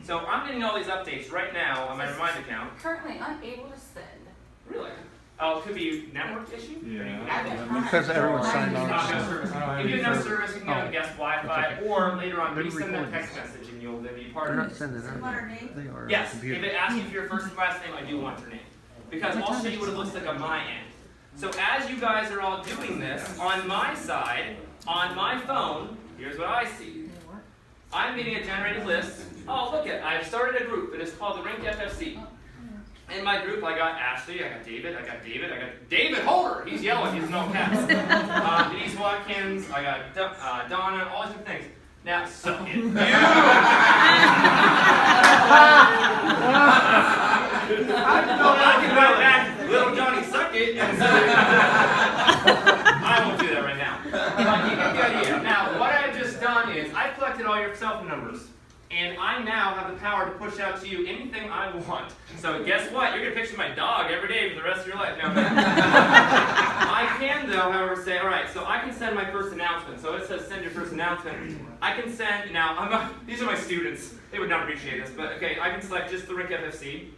So I'm getting all these updates right now on my Remind account. Currently unable to send. Really? Oh, it could be network issue? Yeah. Because everyone's signed on. If you have no service, you can get on guest Wi-Fi, or later on, resend that text message and you'll then be part of it. They are. Yes, if it asks you for your first and last name, I do want your name. Because I'll show you what it looks like on my end. So as you guys are all doing this, on my side, on my phone, here's what I see. I'm getting a generated list. Oh, look it, I've started a group. It is called the Rink FFC. In my group, I got Ashley, I got David, I got David Holder. He's yelling, he's in all caps. Denise Watkins, I got Donna, all these different things. Now, so you. I can write back, little Johnny suck it, and I won't do that right now. But you get the idea. Now, what I've just done is I've collected all your cell phone numbers. And I now have the power to push out to you anything I want. So guess what? You're going to picture my dog every day for the rest of your life. Now, I can, though, however, say, all right, so I can send my first announcement. So it says send your first announcement. I can send, now, these are my students. They would not appreciate this, but okay, I can select just the Rink FFC.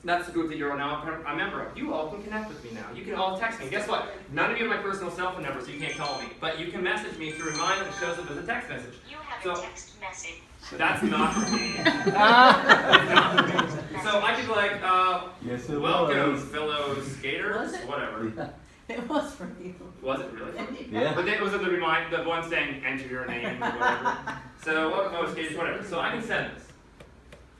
That's the group that you're now a member of. You all can connect with me now. You can all text me. Guess what? None of you have my personal cell phone number, so you can't call me. But you can message me to remind that it shows up as a text message. You have a text message. That's not for me. So I could be like, yes, it welcome, was. fellow skaters, whatever. It was for you. Was it really? Yeah. But then it was the one saying enter your name or whatever. So welcome, fellow skaters, whatever. So I can send this.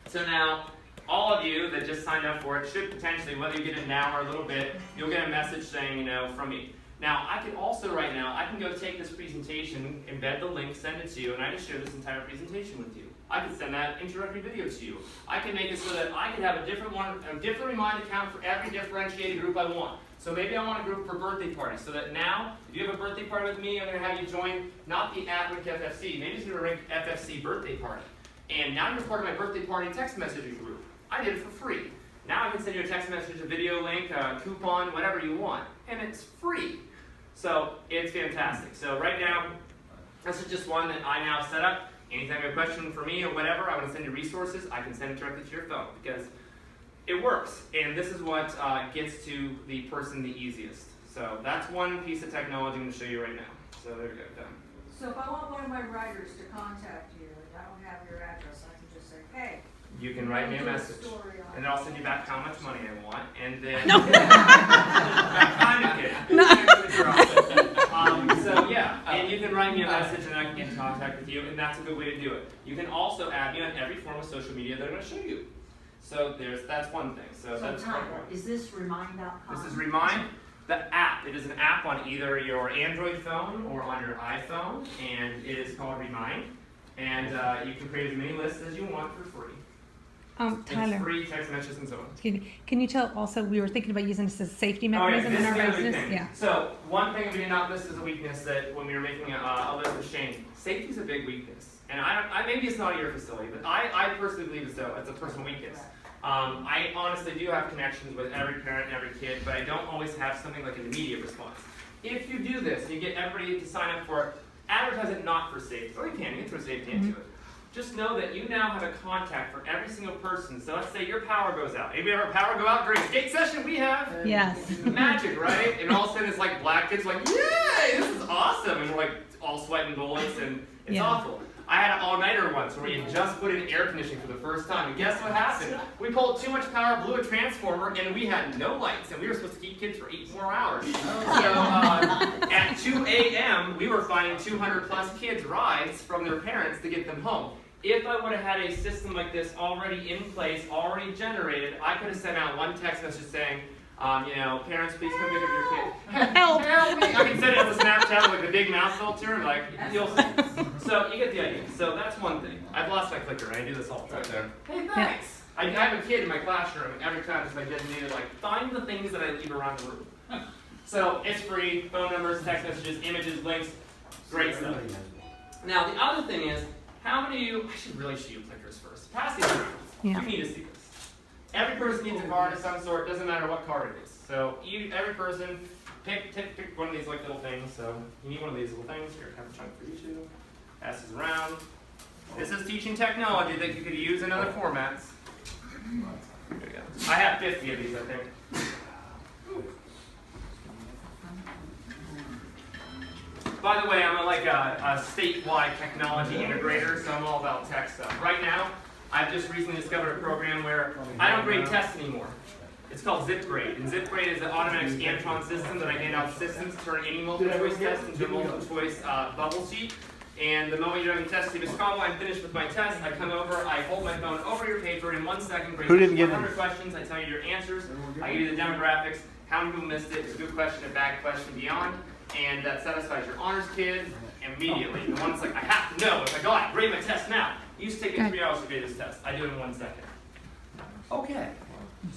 So now, all of you that just signed up for it should potentially, whether you get it now or a little bit, you'll get a message saying, from me. Now, I can also right now, I can go take this presentation, embed the link, send it to you, and I just share this entire presentation with you. I can send that introductory video to you. I can make it so that I can have a different Remind account for every differentiated group I want. So maybe I want a group for birthday parties, so that now, if you have a birthday party with me, I'm going to have you join not the @Rink FFC, maybe it's going to Rink FFC birthday party. And now you're part of my birthday party text messaging group. I did it for free. Now I can send you a text message, a video link, a coupon, whatever you want, and it's free. So it's fantastic. So right now, this is just one that I now set up. Anytime you have a question for me or whatever, I want to send you resources, I can send it directly to your phone because it works. And this is what gets to the person the easiest. So that's one piece of technology I'm going to show you right now. So there we go, done. So if I want one of my writers to contact you and I don't have your address, I can just say, hey. You can write me a message, and I'll send you back how much money I want, and then No. kind of kidding. So yeah, and you can write me a message, and I can get in contact with you, and that's a good way to do it. You can also add me on every form of social media that I'm going to show you. So that's one thing. So that's Tyler, is this Remind.com? This is Remind, the app. It is an app on either your Android phone or on your iPhone, and it is called Remind. And you can create as many lists as you want for free. Tyler, it's free text messages and so on. excuse me. Can you tell also, we were thinking about using this as a safety mechanism in our business? Yeah. So one thing we did not list as a weakness that when we were making a list of Shane, safety is a big weakness. And I maybe it's not at your facility, but I personally believe as though it's a personal weakness. I honestly do have connections with every parent and every kid, but I don't always have something like an immediate response. If you do this, you get everybody to sign up for it, advertise it not for safety, or you can throw safety into it. Just know that you now have a contact for every single person. So let's say your power goes out. Maybe our power go out during skate session. We have Yes. magic, right? And all of a sudden it's like black kids like, yay, this is awesome. And we're like all sweating bullets and it's awful. I had an all-nighter once where we had just put in air conditioning for the first time. And guess what happened? We pulled too much power, blew a transformer, and we had no lights. And we were supposed to keep kids for 8 more hours. So at 2 a.m., we were finding 200 plus kids rides from their parents to get them home. If I would have had a system like this already in place, already generated, I could have sent out one text message saying, parents, please come pick up your kid. Help! Help me! I can send it as a Snapchat with like a big mouth filter, like, you'll see. So you get the idea. So that's one thing. I've lost my clicker, and I do this all the time. Hey, thanks! I have a kid in my classroom, and every time it's like designated, like, find the things that I leave around the room. So it's free, phone numbers, text messages, images, links, great stuff. Now the other thing is, how many of you, I should really show you clickers first. Pass these around. Yeah. You need to see this. Every person needs a card of some sort, doesn't matter what card it is. So every person, pick one of these like little things. So you need one of these little things. Here, I have a chunk for you too. Pass these around. This is teaching technology that you could use in other formats. There you go. I have 50 of these, I think. By the way, I'm a statewide technology integrator, so I'm all about tech stuff. Right now, I've just recently discovered a program where I don't grade tests anymore. It's called ZipGrade, and ZipGrade is an automatic Scantron system that I hand out systems to turn any multiple choice test into a multiple choice bubble sheet. And the moment you're having test, say, Mr. Cauvel, I'm finished with my test. I come over, I hold my phone over your paper, in 1 second, grade 100 questions. I tell you your answers. I give you the demographics, how many people missed it, it's a good question, a bad question, beyond. And that satisfies your honors kid immediately. The one that's like, I have to know. It's like, oh, I grade my test now. It used to take me 3 hours to grade this test. I do it in 1 second. Okay.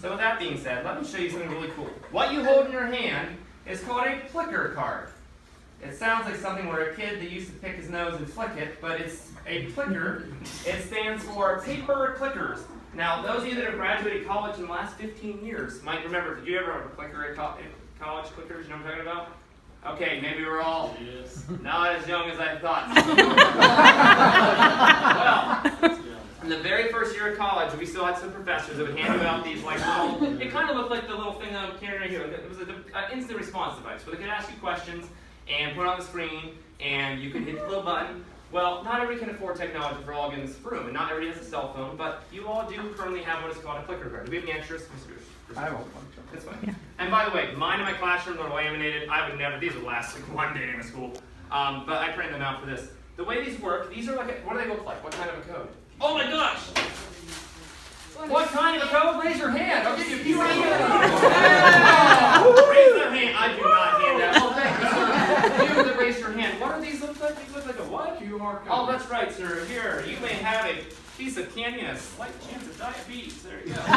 So with that being said, let me show you something really cool. What you hold in your hand is called a flicker card. It sounds like something where a kid that used to pick his nose and flick it, but it's a clicker. It stands for paper clickers. Now, those of you that have graduated college in the last 15 years might remember, did you ever have a clicker at college clickers? You know what I'm talking about? Okay, maybe we're all not as young as I thought. Well, in the very first year of college, we still had some professors that would hand you out these little, it kind of looked like the little thing that I'm carrying right here. It was an instant response device where they could ask you questions and put it on the screen, and you could hit the little button. Well, not everybody can afford technology for all of you in this room, and not everybody has a cell phone, but you all do currently have what is called a clicker card. Do we have any extras? I have one. That's fine. Yeah. And by the way, mine in my classroom are laminated. I would never, these would last like 1 day in a school. But I printed them out for this. The way these work, these are like, what do they look like? What kind of a code? Oh my gosh! What kind of a code? Raise your hand. I'll give you a QR code. Raise their hand. I do not hand that. Oh, thank you, sir. You that raise your hand. What do these look like? These look like a what? QR code. Oh, that's right, sir. Here, you may have a piece of candy and a slight chance of diabetes. There you go. Yes.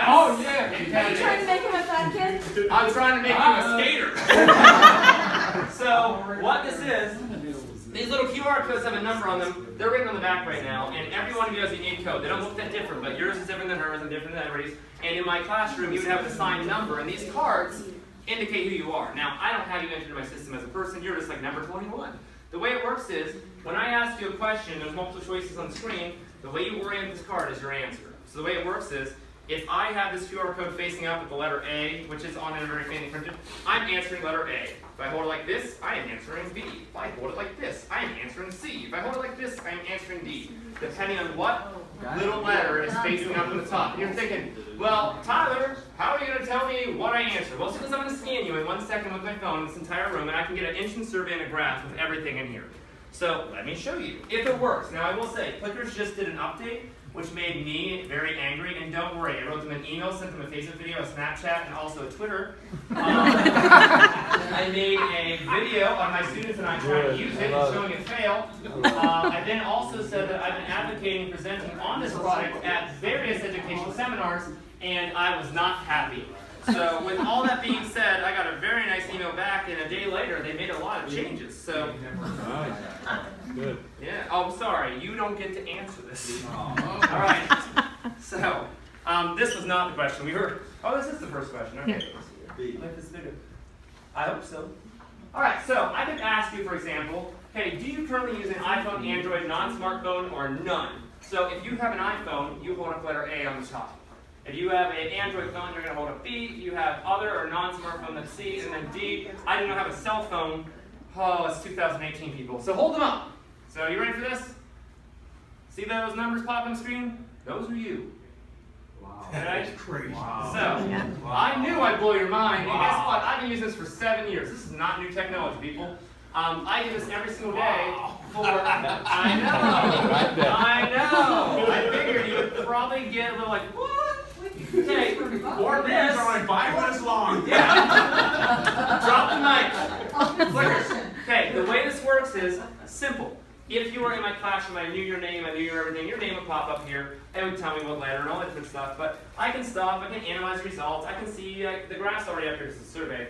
Oh, yeah. Are you trying to make him a fat kid? I'm trying to make you a skater. So, what this is, these little QR codes have a number on them. They're written on the back right now, and every one of you has a unique code. They don't look that different, but yours is different than hers and different than everybody's. And in my classroom, you would have an assigned number, and these cards indicate who you are. Now, I don't have you entered in my system as a person. You're just like number 21. The way it works is, when I ask you a question, there's multiple choices on the screen. The way you orient this card is your answer. So the way it works is, if I have this QR code facing up with the letter A, which is on it very faintly printed, I'm answering letter A. If I hold it like this, I am answering B. If I hold it like this, I am answering C. If I hold it like this, I am answering D. Depending on what little letter is facing up in the top. And you're thinking, well, Tyler, how are you going to tell me what I answer? Well, because I'm going to scan you in 1 second with my phone, this entire room, and I can get an instant survey and a graph of everything in here. So let me show you. If it works. Now, I will say, Clickers just did an update, which made me very angry, and don't worry, I wrote them an email, sent them a Facebook video, a Snapchat, and also a Twitter. I made a video on my students and I trying to use it and showing it fail. I then also said that I've been advocating and presenting on this product at various educational seminars, and I was not happy. So with all that being said, I got a very nice email back, and a day later, they made a lot of changes. So, good. Yeah. Oh, sorry. You don't get to answer this. All right. So, this was not the question. We heard. Oh, this is the first question. Okay. I hope so. All right. So I could ask you, for example, hey, do you currently use an iPhone, Android, non-smartphone, or none? So if you have an iPhone, you hold up letter A on the top. If you have an Android phone, you're going to hold up B. If you have other or non-smartphone, that's C, and then D. I do not have a cell phone. Oh, it's 2018, people. So hold them up. So you ready for this? See those numbers pop on the screen? Those are you. Wow. That's crazy. Wow. So, I knew I'd blow your mind. And guess what? I've been using this for 7 years. This is not new technology, people. I use this every single day for... I know. I figured you would probably get a little like, what? Okay, or this. Buy one as long. Yeah. Drop the mic. Okay, the way this works is simple. If you were in my classroom, I knew your name, I knew your everything, your name would pop up here, and it would tell me what letter and all that different stuff. But I can stop, I can analyze results, I can see the graph's already up here because it's a survey.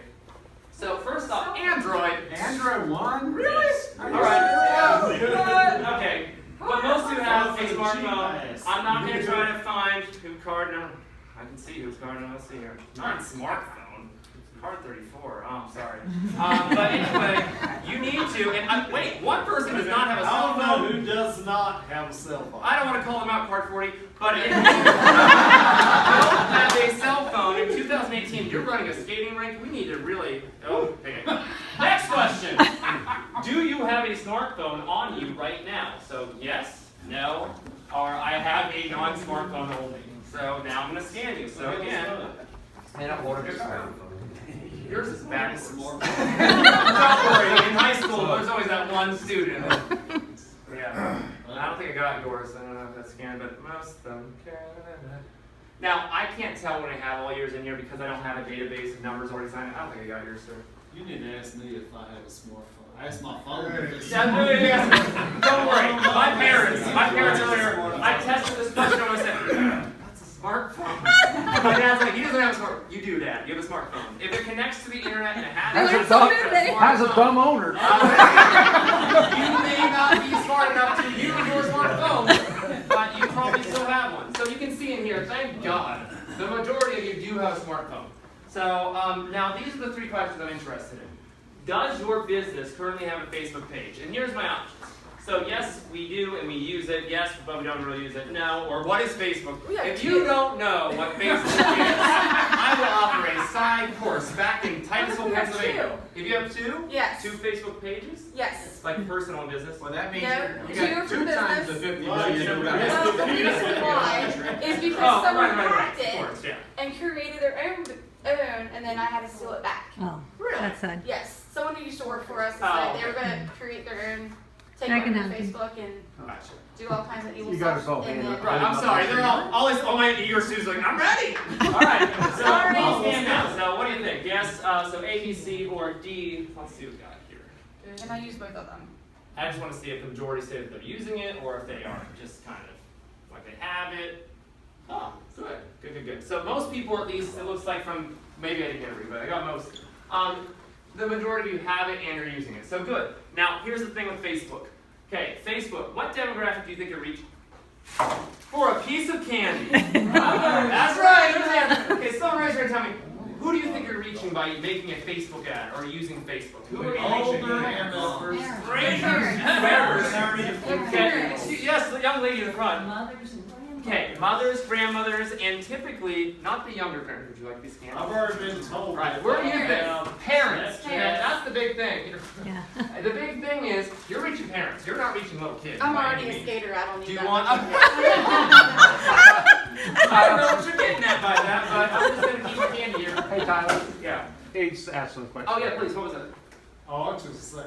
So first off, Android. Android 1? Really? Yes. All right. Yeah. Okay. But most who have a smartphone, I'm not going to try to find who card number. I can see whose card number. Let's see here. Not smartphone. Card 34. Oh, sorry. But anyway, you need to. And wait, one person does not have a cell I don't know phone. who does not have a cell phone. I don't want to call them out, Card 40. But if you don't have a cell phone in 2018, you're running a skating rink. We need to really. Oh, okay. Next question. Do you have a smartphone on you right now? So yes, no, or I have a non-smartphone only. So now I'm going to scan you. So again, and I'm holding your phone. Yours is backwards. Don't worry, in high school there's always that one student. Yeah. I don't think I got yours. I don't know if that's scanned, but most of them. Now, I can't tell when I have all yours in here because I don't have a database of numbers already signed. I don't think I got yours, sir. You need to ask me if I have a smartphone. I asked my phone if it's Don't worry. My parents earlier, I tested this question and I said, that's a smartphone. My dad's like, he doesn't have a smartphone. You do, Dad. You have a smartphone. If it connects to the internet and it has Has a dumb owner. you may not be smart enough to use your smartphone, but you probably still have one. So you can see in here, thank God, the majority of you do have a smartphone. So now these are the 3 questions I'm interested in. Does your business currently have a Facebook page? And here's my options. So yes, we do and we use it. Yes, but we don't really use it. No. Or what is Facebook? If you don't know what Facebook is, I will offer a side course back in Titusville, Pennsylvania. If you have 2? Yes. 2 Facebook pages? Yes. Like personal and business? Well, that means No, you 2 got for 2 times the business. 50 Well, million. Well, the reason why is because someone hacked Of it course, yeah. and created their own, and then I had to steal it back. Oh, Really? that's sad. Yes, someone who used to work for us Oh, decided they were okay. going to create their own, take That over can their happen. Facebook and Gotcha. do all kinds of evil You got stuff. us all and handed then- up. Right, I'm sorry. They're all my eager students like, I'm ready. All right. So Sorry. I'll stand now. So what do you think? Yes. So A, B, C, or D. Let's see what we got here. And I use both of them. I just want to see if the majority say that they're using it or if they are just kind of like they have it. Oh, good. Good, good, good. So most people, at least, it looks like from, maybe I didn't get everybody, I got most. The majority of you have it and are using it. So good. Now, here's the thing with Facebook. Okay, Facebook, what demographic do you think you're reaching? For a piece of candy. That's right. There's the answer. Okay, someone raise your hand and tell me, who do you think you're reaching by making a Facebook ad or using Facebook? Who are you reaching? older and Okay. Yes, the young lady in the front. Okay, mothers, grandmothers, and typically not the younger parents. Would you like these scanned? I've already been told. Right. Where do you think? Parents. Parents. Yeah, that's the big thing. Yeah. The big thing is you're reaching parents. You're not reaching little kids. I'm by already any a means. skater. I don't need Do you that want? much. I don't know what you're getting at by that, but I'm just gonna keep it handy here. Hey, Tyler. Yeah. He's asking a question. Oh yeah, please. What was it? Oh, I was just say,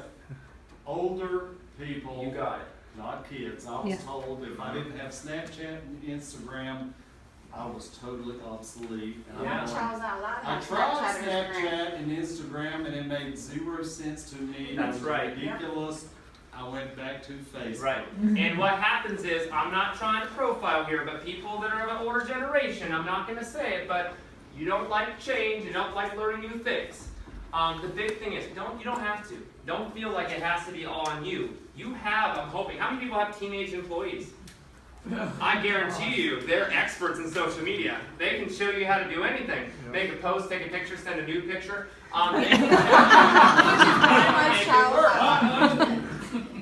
older people. You got it. Not kids. I was Yeah. told if I didn't have Snapchat and Instagram, I was totally obsolete. And Yeah. Charles, not allowed to I have tried Snapchat or Instagram. Snapchat and Instagram and it made 0 sense to me. That's It was right. ridiculous. I went back to Facebook. Right. And what happens is, I'm not trying to profile here, but people that are of an older generation, I'm not going to say it, but you don't like change, you don't like learning new things. The big thing is, you don't have to. Don't feel like it has to be all on you. You have, I'm hoping, how many people have teenage employees? I guarantee you, they're experts in social media. They can show you how to do anything. Make a post, take a picture, send a new picture. They can make it work.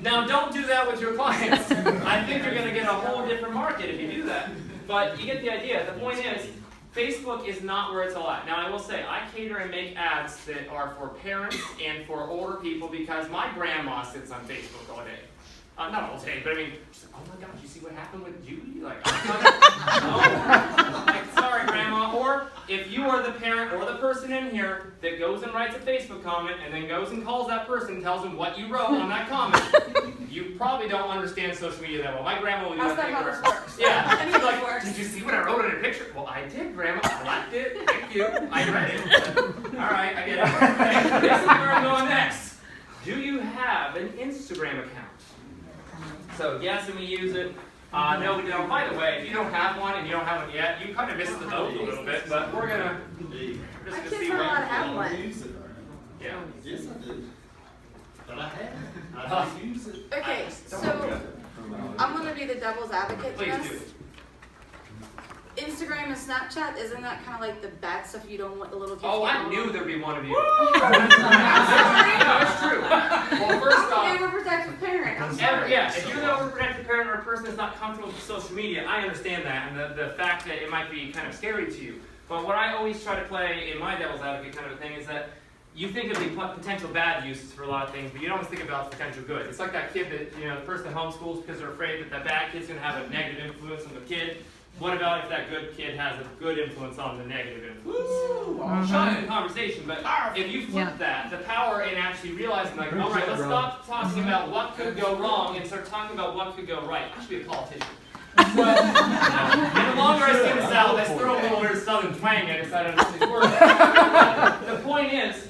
Now, don't do that with your clients. I think you're going to get a whole different market if you do that. But you get the idea. The point is, Facebook is not where it's all at. Now, I will say, I cater and make ads that are for parents and for older people because my grandma sits on Facebook all day. Not all day, but I mean, she's like, oh my gosh, you see what happened with Judy? Like, like, sorry, Grandma. Or if you are the parent or the person in here that goes and writes a Facebook comment and then goes and calls that person and tells them what you wrote on that comment, you probably don't understand social media that well. My grandma would do That's that not thing how where, this works. yeah, I she's mean, like, it works. did you see what I wrote on a picture? Well, I did, Grandma. I liked it. Thank you. I read it. All right, I get it. This is where I'm going next. Do you have an Instagram account? So yes, and we use it. No, we don't. By the way, if you don't have one and you don't have one yet, you kind of missed the boat a little bit. But we're gonna My just to kids see not allowed to what. have I one. don't use it. Yeah. Yes, I do. But I have. I don't use it. Okay, so I'm gonna be the devil's advocate to Please this. do. Instagram and Snapchat, isn't that kind of like the bad stuff you don't want the little kids Oh, to I get knew on? there'd be one of you. That's true. Well, first off, I'm a overprotective parent. I'm sorry. yeah, if you're the overprotective parent or a person that's not comfortable with social media, I understand that, and the fact that it might be kind of scary to you. But what I always try to play in my devil's advocate kind of a thing is that you think of the potential bad uses for a lot of things, but you don't always think about the potential good. It's like that kid that, the person that homeschools because they're afraid that bad kid's going to have a negative influence on the kid. What about if that good kid has a good influence on the negative influence? Shocking conversation, but if you flip that, the power in actually realizing, like, all right, let's stop talking about what could go wrong and start talking about what could go right. I should be a politician. And the longer I stay in the South, I throw a little weird Southern twang at it, so I don't know if it works. The point is,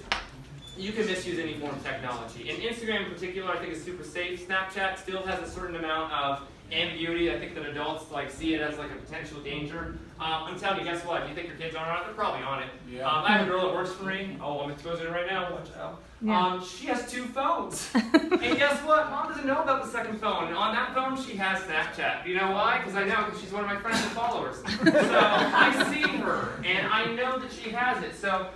you can misuse any form of technology. And Instagram in particular, I think is super safe. Snapchat still has a certain amount of ambiguity. I think that adults see it as like a potential danger. I'm telling you, guess what? If you think your kids aren't on it, they're probably on it. Yeah. I have a girl that works for me. Oh, I'm exposing her right now. Watch out. Yeah. She has 2 phones. And guess what? Mom doesn't know about the second phone. And on that phone, she has Snapchat. You know why? Because I know, because she's one of my friends and followers. So I see her, and I know that she has it. So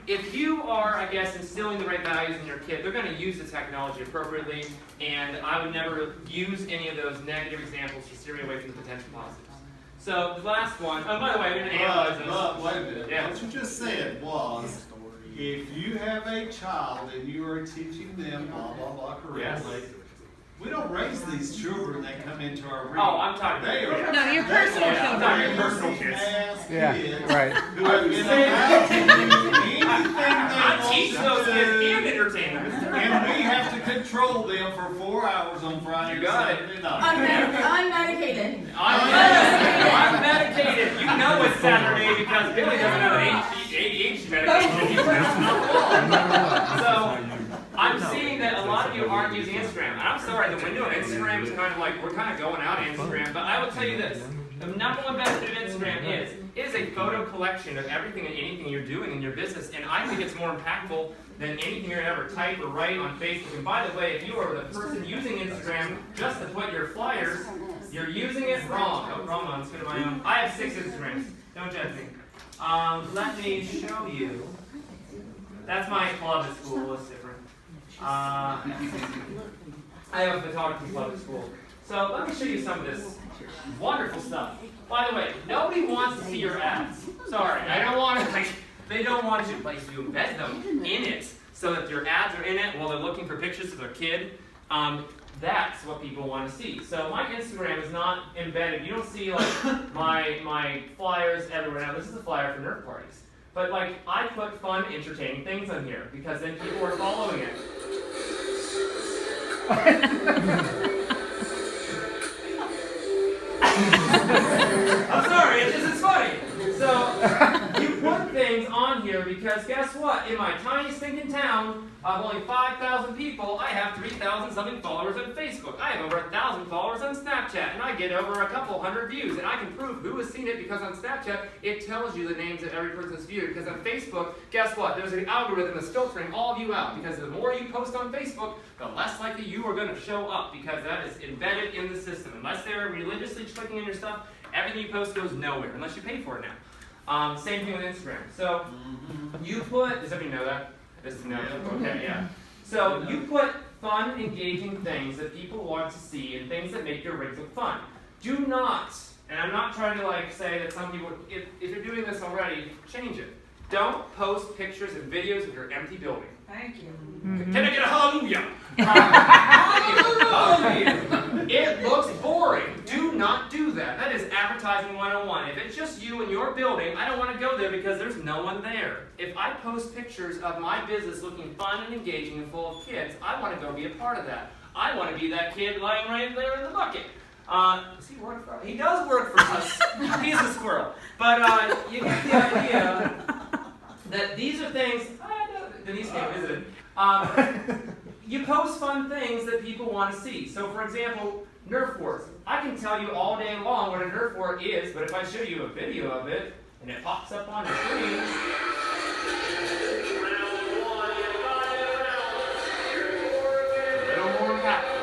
if you are, I guess, instilling the right values in your kid, they're going to use the technology appropriately, and I would never use any of those negative examples to steer me away from the potential positives. So the last one, oh, by the way, we're going to analyze this. But wait a minute. Yeah. What you just said was, if you have a child and you are teaching them blah blah blah correctly, we don't raise these children that come into our room. Oh, I'm talking They about are. No, your personal Yeah, I'm talking children. personal kids. Yeah, right. Who have been allowed to do anything I they teach want those to kids do. and entertain them. And we have to control them for 4 hours on Friday You and got it. Saturday night. Unmedicated. I'm medicated. You know it's Saturday because Billy doesn't have an ADHD medication. So I'm seeing that a lot of you aren't using Instagram. And I'm sorry, the window of Instagram is kind of like, we're kind of going out of Instagram. But I will tell you this. The number one benefit of Instagram is it is a photo collection of everything and anything you're doing in your business. And I think it's more impactful than anything you're ever type or write on Facebook. And by the way, if you are the person using Instagram just to put your flyers, you're using it wrong. Oh, wrong one. Let's go to my own. I have 6 Instagrams. Don't judge me. Let me show you. That's my club at school. It's different. I have a photography club at school. So let me show you some of this wonderful stuff. By the way, nobody wants to see your ads. Sorry, I don't want to. They don't want you, like, you embed them in it so that your ads are in it while they're looking for pictures of their kid. That's what people want to see. So my Instagram is not embedded. You don't see like my flyers everywhere. Now this is a flyer for Nerf parties. But like I put fun, entertaining things on here because then people are following it. I'm sorry, it's funny. So you put things on here because guess what? In my tiny stinking town of only 5,000 people, I have 3,000 something followers on Facebook. I have over 1,000 followers on Snapchat, and I get over a couple hundred views. And I can prove who has seen it because on Snapchat it tells you the names of every person's viewed. Because on Facebook, guess what? There's an algorithm that's filtering all of you out. Because the more you post on Facebook, the less likely you are going to show up because that is embedded in the system. Unless they're religiously clicking on your stuff, everything you post goes nowhere unless you pay for it now. Same thing with Instagram. So you put, does everybody know that? No. Okay, yeah. So you put fun, engaging things that people want to see and things that make your rigs look fun. Do not, and I'm not trying to like say that some people, if you're doing this already, change it. Don't post pictures and videos of your empty building. Thank you. Can I get a hallelujah? Hallelujah. It looks boring. Do not do that. That is advertising 101. If it's just you and your building, I don't want to go there because there's no one there. If I post pictures of my business looking fun and engaging and full of kids, I want to go be a part of that. I want to be that kid lying right there in the bucket. Does he work for us? He does work for us. He's a squirrel. But you get the idea that these are things. Denise came visited. You post fun things that people want to see. So, for example, Nerf wars. I can tell you all day long what a Nerf war is, but if I show you a video of it and it pops up on your screen. A little more impactful.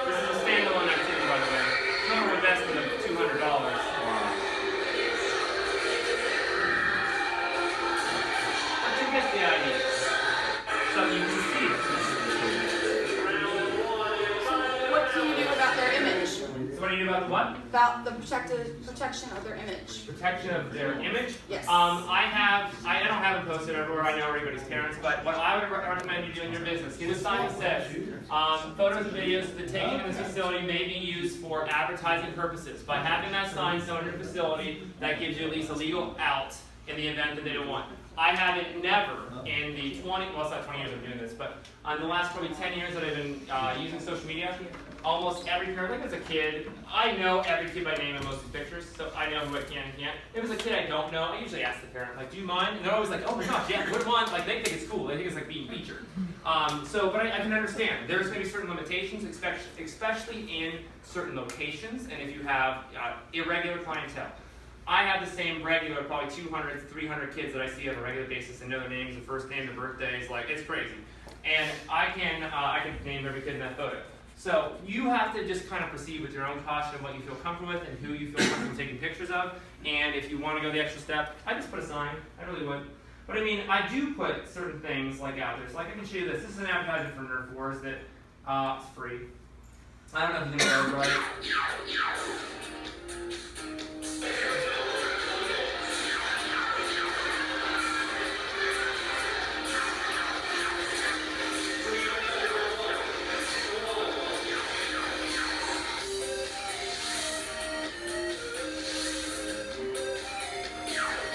This is a standalone activity, by the way. So what do you do about the what? About the protection of their image. Protection of their image? Yes. I don't have them posted everywhere, I know everybody's parents, but what I would recommend you do in your business, get a sign that says, photos and videos that taken in this facility may be used for advertising purposes. By having that sign shown in your facility, that gives you at least a legal out in the event that they don't want. I haven't never in the 20, well it's not 20 years of doing this, but in the last probably 10 years that I've been using social media, almost every parent, like as a kid, I know every kid by name in most of the pictures, so I know who I can and can't. If it's a kid I don't know, I usually ask the parent, like, do you mind? And they're always like, oh my gosh, yeah, put them on. Like, they think it's cool. They think it's like being featured. But I can understand. There's going to be certain limitations, especially in certain locations, and if you have irregular clientele. I have the same regular, probably 200, 300 kids that I see on a regular basis and know their names, their first name, their birthdays, like, it's crazy. And I can name every kid in that photo. So you have to just kind of proceed with your own caution of what you feel comfortable with and who you feel comfortable taking pictures of. And if you want to go the extra step, I just put a sign. I really would. But I mean, I do put certain things like out there. So like I can show you this. This is an advertisement for Nerf Wars that it's free. I don't know if you can go right.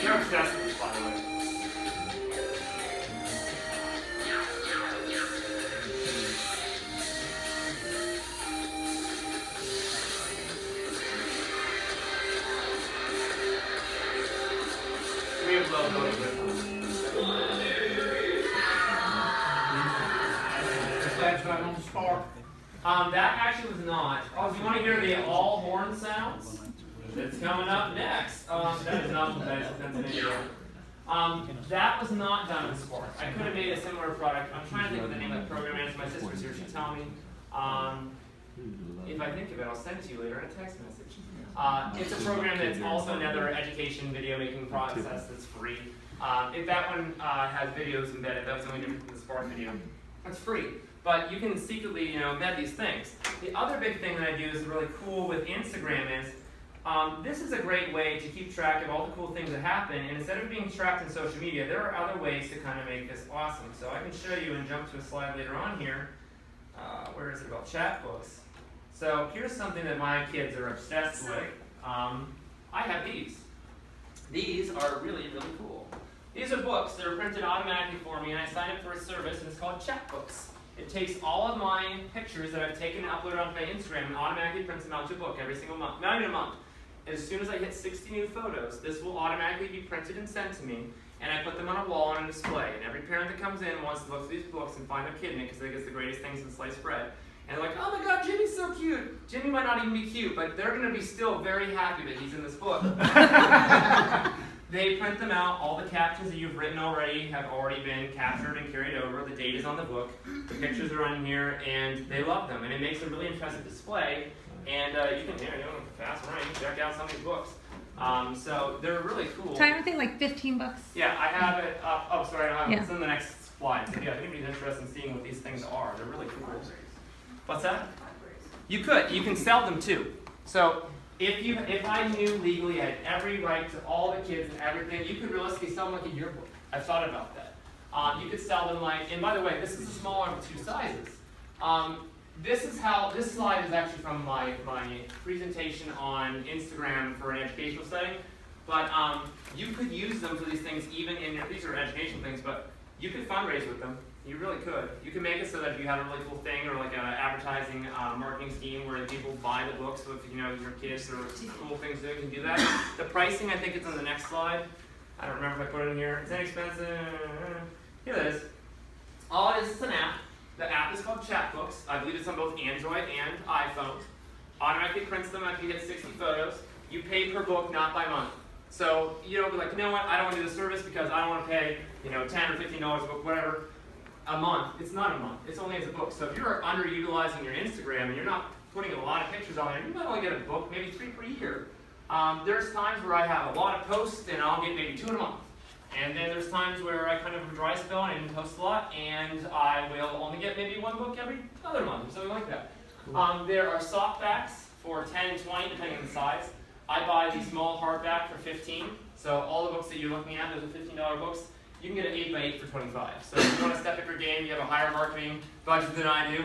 You're obsessed with this, by the way. We have low noise with That's right on the spark. that actually was not. Oh, do you want to hear the all horn sounds? It's coming up next. That is not the best offense in India. That was not done in Spark. I could have made a similar product. I'm trying to think of the name of the program is. My sister's here. She'll tell me. If I think of it, I'll send it to you later in a text message. It's a program that's also another education video making process that's free. If that one has videos embedded, that's the only difference from the Spark video. It's free. But you can secretly, embed these things. The other big thing that I do is really cool with Instagram is this is a great way to keep track of all the cool things that happen, and instead of being trapped in social media, there are other ways to kind of make this awesome. So I can show you and jump to a slide later on here. Where is it about chat books? So here's something that my kids are obsessed with. I have these. These are really, really cool. These are books that are printed automatically for me, and I signed up for a service, and it's called Chat Books. It takes all of my pictures that I've taken and uploaded onto my Instagram and automatically prints them out to a book every single month. Not even a month. As soon as I hit 60 new photos, this will automatically be printed and sent to me, and I put them on a wall on a display. And every parent that comes in wants to look through these books and find their kid in it because they think it's the greatest thing since sliced bread. And they're like, oh my god, Jimmy's so cute. Jimmy might not even be cute, but they're going to be still very happy that he's in this book. They print them out. All the captions that you've written already have already been captured and carried over. The date is on the book. The pictures are on here, and they love them. And it makes a really impressive display. And you can, fast running, check out some of these books. So they're really cool. So aren't they like $15? Yeah, I have it up. Oh, sorry, I don't have it. It's in the next slide. So yeah, if anybody's interested in seeing what these things are, they're really cool. What's that? You can sell them too. So if I knew legally I had every right to all the kids and everything, you could realistically sell them like a yearbook. I've thought about that. You could sell them like, and by the way, this is a smaller of two sizes. This slide is actually from my presentation on Instagram for an educational setting, but you could use them for these things even in your, these are educational things, but you could fundraise with them. You really could. You can make it so that if you had a really cool thing or like an advertising marketing scheme where people buy the books with your kids or cool things to do, you can do that. The pricing, I think it's on the next slide. I don't remember if I put it in here. It's inexpensive. Here it is. All it is an app. The app is called Chat Books. I believe it's on both Android and iPhone. Automatically prints them after you hit 60 photos. You pay per book, not by month. So you don't be like, you know what, I don't want to do the service because I don't want to pay $10 or $15 a book, whatever, a month. It's not a month. It's only as a book. So if you're underutilizing your Instagram and you're not putting a lot of pictures on there, you might only get a book, maybe 3 per year. There's times where I have a lot of posts and I'll get maybe 2 in a month. And then there's times where I kind of have a dry spell and I didn't post a lot, and I will only get maybe 1 book every other month, something like that. There are softbacks for 10, 20, depending on the size. I buy the small hardback for 15. So all the books that you're looking at, those are $15 books. You can get an 8x8 for 25. So if you want to step up your game, you have a higher marketing budget than I do,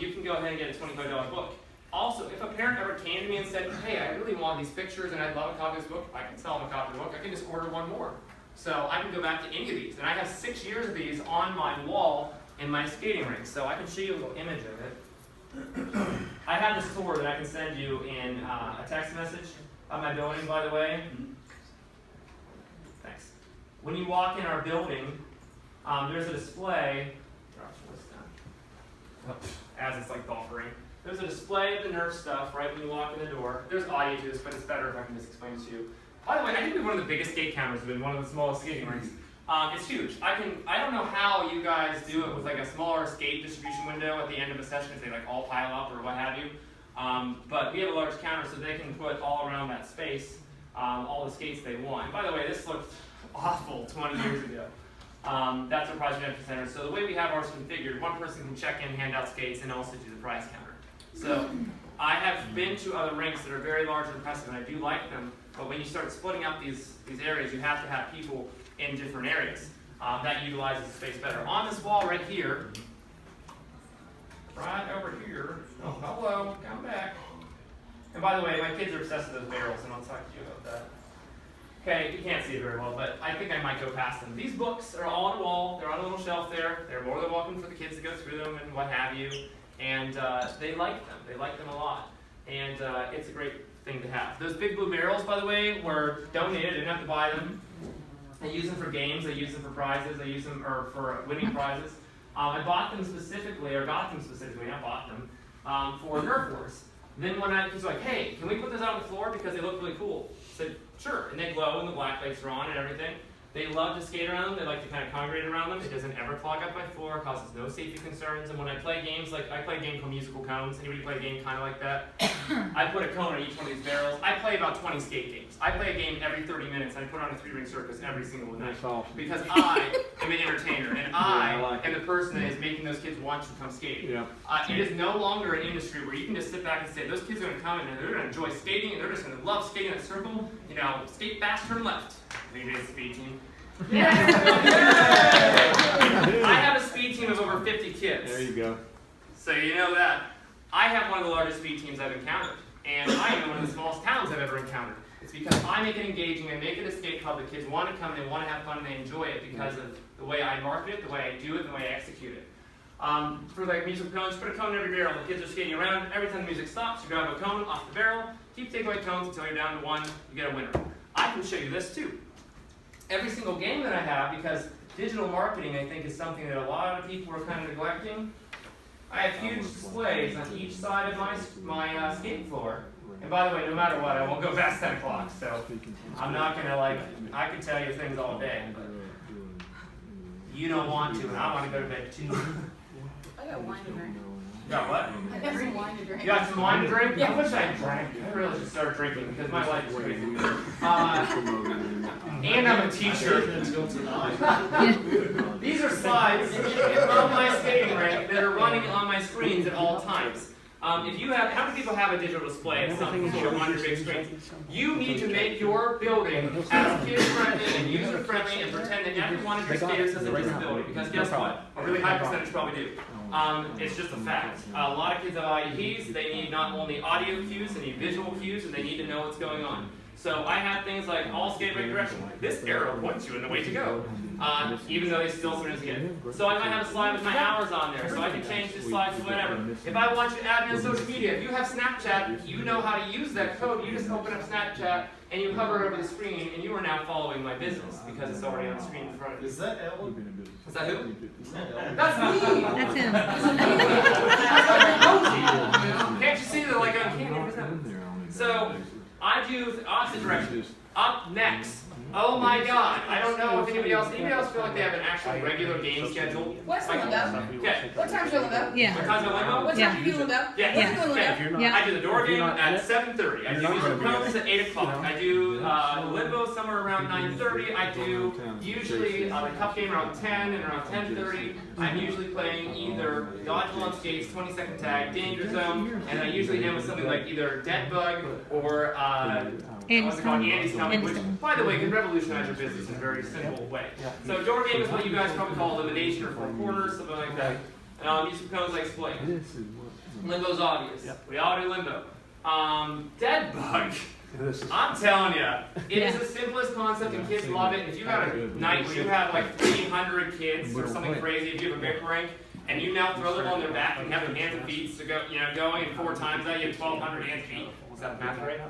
you can go ahead and get a $25 book. Also, if a parent ever came to me and said, hey, I really want these pictures and I'd love a copy of this book, I can sell them a copy of the book. I can just order one more. So I can go back to any of these. And I have 6 years of these on my wall in my skating rink. So I can show you a little image of it. I have this tour that I can send you in a text message on my building, by the way. Thanks. When you walk in our building, there's a display. As it's like buffering. There's a display of the Nerf stuff right when you walk in the door. There's audio to this, but it's better if I can just explain it to you. By the way, I think we have one of the biggest skate counters in one of the smallest skating rinks. It's huge. I don't know how you guys do it with like a smaller skate distribution window at the end of a session if they like all pile up or what have you. But we have a large counter so they can put all around that space all the skates they want. And by the way, this looked awful 20 years ago. That's our prize redemption center. So the way we have ours configured, one person can check in, hand out skates, and also do the prize counter. So I have been to other rinks that are very large and impressive, and I do like them. But when you start splitting up these areas, you have to have people in different areas. That utilizes the space better. On this wall right here, right over here, oh, hello, come back. And by the way, my kids are obsessed with those barrels, and I'll talk to you about that. Okay, you can't see it very well, but I think I might go past them. These books are all on the wall. They're on a little shelf there. They're more than welcome for the kids to go through them and what have you. And they like them. They like them a lot. And it's a great thing to have. Those big blue barrels, by the way, were donated. I didn't have to buy them. I use them for games. I use them for prizes. I use them for winning prizes. I bought them specifically, or got them specifically, not bought them, for Nerf Wars. Then when I was like, hey, can we put those out on the floor because they look really cool? I said, sure. And they glow and the black lights are on and everything. They love to skate around them. They like to kind of congregate around them. It doesn't ever clog up my floor, causes no safety concerns. And when I play games, like I play a game called Musical Cones. Anybody play a game kind of like that? I put a cone on each one of these barrels. I play about 20 skate games. I play a game every 30 minutes. And I put on a 3-ring circus every single night. That's awesome. Because I am an entertainer, and I am the person that is making those kids want to come skate. Yeah. It is no longer an industry where you can just sit back and say, those kids are going to come in and they're going to enjoy skating, and they're just going to love skating in a circle. You know, skate fast, turn left. Maybe it's a speed team. I have a speed team of over 50 kids. There you go. So you know that. I have one of the largest speed teams I've encountered. And I am in one of the smallest towns I've ever encountered. It's because I make it engaging and make it a skate club. The kids want to come, they want to have fun, and they enjoy it because of the way I market it, the way I do it, the way I execute it. For like musical cones, put a cone in every barrel. The kids are skating around. Every time the music stops, you grab a cone off the barrel, keep taking away cones until you're down to one, you get a winner. I can show you this too. Every single game that I have, because digital marketing, I think, is something that a lot of people are kind of neglecting. I have huge displays on each side of my skate floor. And by the way, no matter what, I won't go past 10 o'clock, so I'm not going to, I can tell you things all day, but you don't want to, and I want to go to bed too. I got wine to drink. You got what? I got some wine to drink. You got some wine to drink? Yeah. I wish I drank. I really should start drinking because my life is crazy. And I'm a teacher. These are slides from my skating rink that are running on my screens at all times. If you have, how many people have a digital display at some sort on your big screens? You need to make your building as kid-friendly and user-friendly and pretend that every one of your skaters has a disability. Because guess what? A really high percentage probably do. It's just a fact. A lot of kids have IEPs. They need not only audio cues, they need visual cues, and they need to know what's going on. So I have things like all skate right direction. This arrow points you in the way to go, even though they still sort of get. So I might have a slide with my hours on there, so I can change the slides to whatever. If I want you to add me on social media, if you have Snapchat, you know how to use that code. You just open up Snapchat and you hover over the screen, and you are now following my business because it's already on the screen in front of you. Is that Ellen? Is that who? Is that Ellen? That's me! That's him. Can't you see that like on camera? So I do the opposite direction. Up next Oh my God! I don't know if anybody else feel like they have an actual regular game schedule. What's the limbo? Okay. What time's your limbo? Yeah. What time's the limbo? What time do you do limbo? Yeah. What do you do limbo? Yeah. I do the door game at 7:30. I do musical cones at 8 o'clock. I do limbo somewhere around 9:30. I do usually the cup game around 10 and around 10:30. I'm usually playing either dodgeball on skates, 20-second tag, danger zone, and I usually end with something like either dead bug or what's it called, Andy's Coming, which, by the way, can revolutionize your business in a very simple way. So door game is what you guys probably call elimination or four corners, something like that. Musical cones I explained. Limbo's obvious. We all do limbo. Dead bug. I'm telling you, it is the simplest concept and kids love it. If you have a night where you have like 300 kids or something crazy, if you have a big rink, and you now throw them on their back and have their hands and feet to go, going and 4 times that, you have 1,200 hands and feet. Is that the math right?